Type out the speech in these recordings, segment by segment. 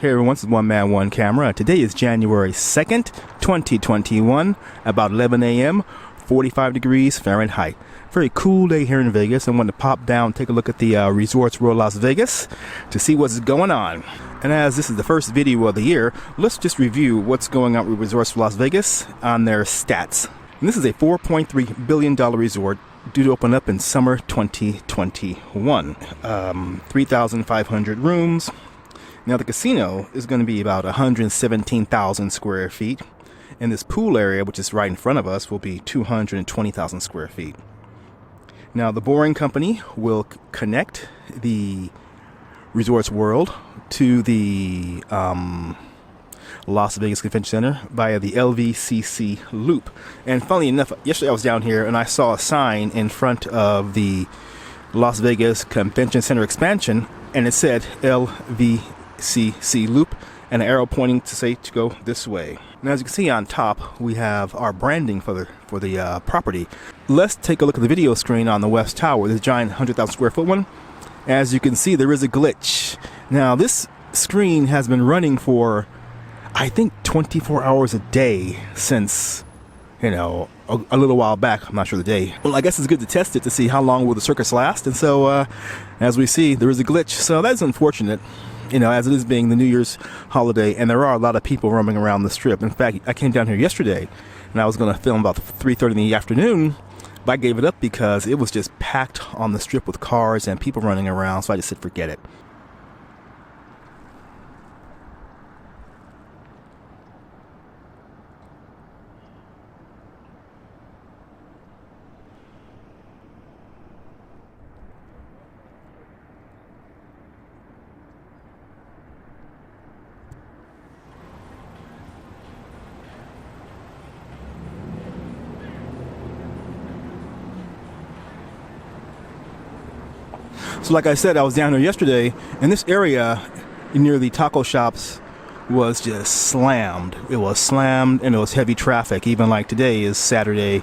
Hey everyone, this is OneManOneCamera. Today is January 2nd, 2021, about 11 a.m., 45 degrees Fahrenheit. Very cool day here in Vegas. I wanted to pop down, take a look at the Resorts World Las Vegas to see what's going on. And as this is the first video of the year, let's just review what's going on with Resorts Las Vegas on their stats. And this is a $4.3 billion resort due to open up in summer 2021. 3,500 rooms. Now the casino is going to be about 117,000 square feet, and this pool area, which is right in front of us, will be 220,000 square feet. Now the Boring Company will connect the Resorts World to the Las Vegas Convention Center via the LVCC loop. And funnily enough, yesterday I was down here and I saw a sign in front of the Las Vegas Convention Center expansion, and it said LVCC loop and an arrow pointing to say to go this way. Now as you can see on top, we have our branding for the property. Let's take a look at the video screen on the west tower, this giant 100,000 square foot one. As you can see, there is a glitch. Now this screen has been running for I think 24 hours a day since, you know, a little while back. I'm not sure the day. Well, I guess it's good to test it to see how long will the circus last. And so as we see, there is a glitch. So that's unfortunate, you know, as it is being the New Year's holiday, and there are a lot of people roaming around the strip. In fact, I came down here yesterday and I was going to film about 3:30 in the afternoon, but I gave it up because it was just packed on the strip with cars and people running around. So I just said, forget it. So like I said, I was down here yesterday, and this area near the taco shops was just slammed. It was slammed, and it was heavy traffic. Even like today is Saturday,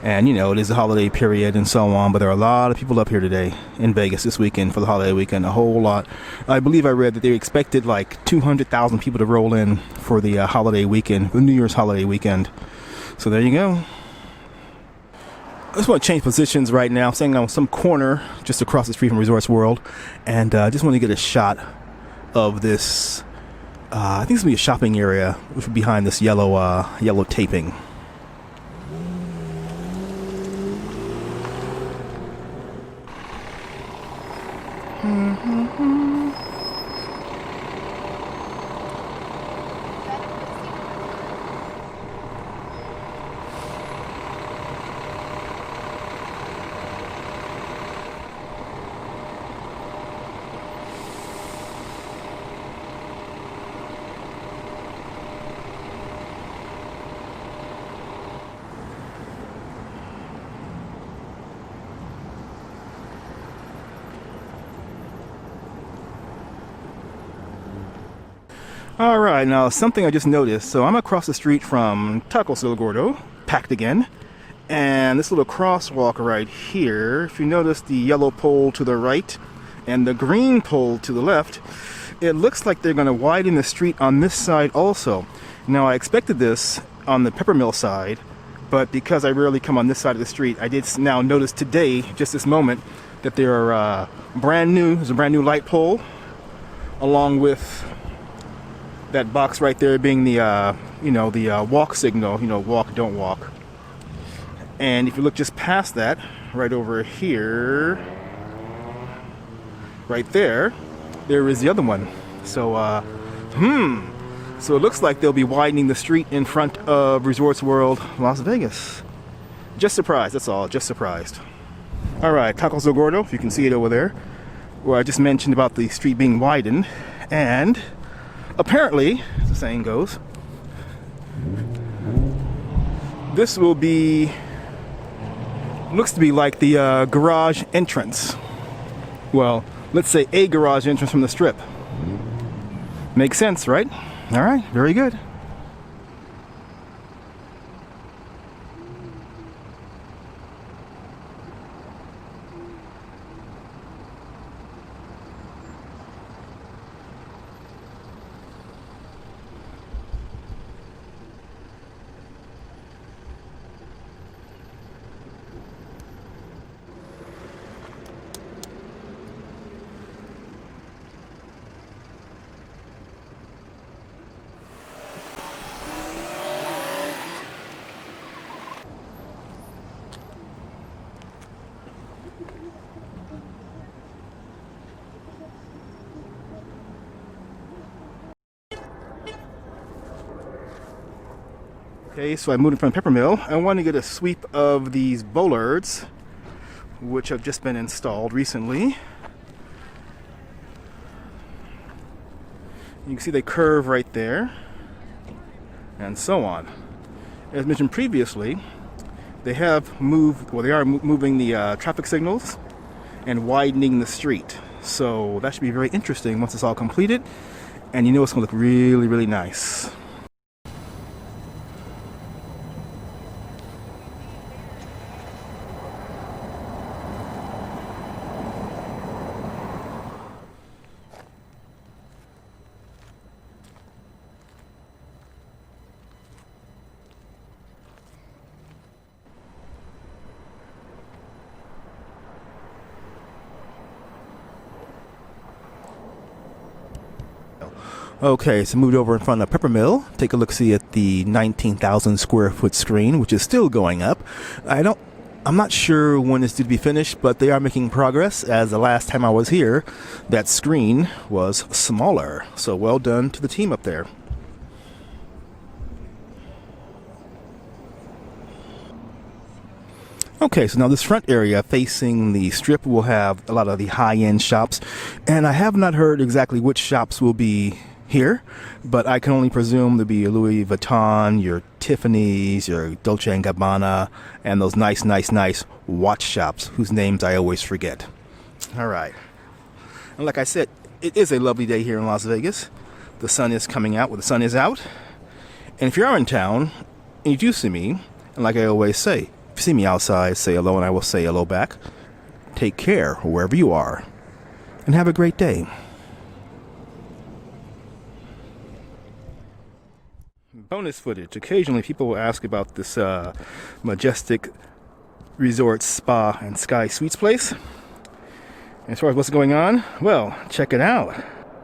and you know, it is the holiday period and so on, but there are a lot of people up here today in Vegas this weekend for the holiday weekend, a whole lot. I believe I read that they expected like 200,000 people to roll in for the holiday weekend, the New Year's holiday weekend. So there you go. I just want to change positions right now. I'm standing on some corner just across the street from Resorts World, and I just want to get a shot of this. I think it's going to be a shopping area, which is behind this yellow taping. All right, now something I just noticed. So I'm across the street from Tacos del Gordo, packed again, and this little crosswalk right here, if you notice the yellow pole to the right and the green pole to the left, it looks like they're going to widen the street on this side also. Now I expected this on the Peppermill side, but because I rarely come on this side of the street, I did now notice today, just this moment, that there are there's a brand new light pole along with that box right there being the walk signal, walk, don't walk. And if you look just past that, right over here, right there is the other one. So so it looks like they'll be widening the street in front of Resorts World Las Vegas. Just surprised, that's all, just surprised. All right, Tacos del Gordo, if you can see it over there, where I just mentioned about the street being widened. And apparently, as the saying goes, this will be, looks to be like the garage entrance. Well, let's say a garage entrance from the strip. Makes sense, right? All right, very good. Okay, so I moved in from Peppermill. I want to get a sweep of these Bollards, which have just been installed recently. You can see they curve right there, and so on. As mentioned previously, they have moved, well, they are moving the traffic signals and widening the street. So that should be very interesting once it's all completed, and you know it's going to look really, really nice. Okay, so moved over in front of Peppermill. Take a look-see at the 19,000 square foot screen, which is still going up. I'm not sure when it's due to be finished, but they are making progress, as the last time I was here, that screen was smaller. So well done to the team up there. Okay, so now this front area facing the strip will have a lot of the high-end shops, and I have not heard exactly which shops will be here, but I can only presume there'll be your Louis Vuitton, your Tiffany's, your Dolce & Gabbana, and those nice watch shops whose names I always forget. All right. And like I said, it is a lovely day here in Las Vegas. The sun is coming out when the sun is out. And if you are in town and you do see me, and like I always say, if you see me outside, say hello and I will say hello back. Take care wherever you are, and have a great day. Bonus footage. Occasionally people will ask about this Majestic Resort Spa and Sky Suites place. And as far as what's going on, well, check it out.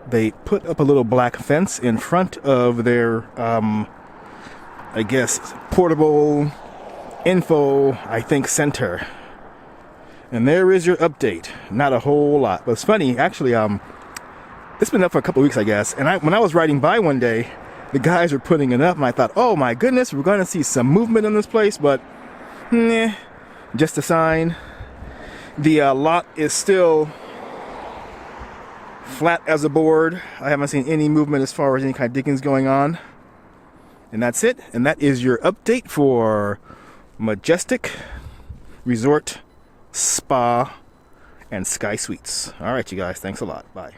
They put up a little black fence in front of their, I guess, portable info, I think, center. And there is your update. Not a whole lot, but it's funny, actually, it's been up for a couple weeks, I guess. And when I was riding by one day, the guys were putting it up, and I thought, oh my goodness, we're going to see some movement in this place, but just a sign. The lot is still flat as a board. I haven't seen any movement as far as any kind of diggings going on. And that's it. And that is your update for Majestic Resort Spa and Sky Suites. All right, you guys, thanks a lot. Bye.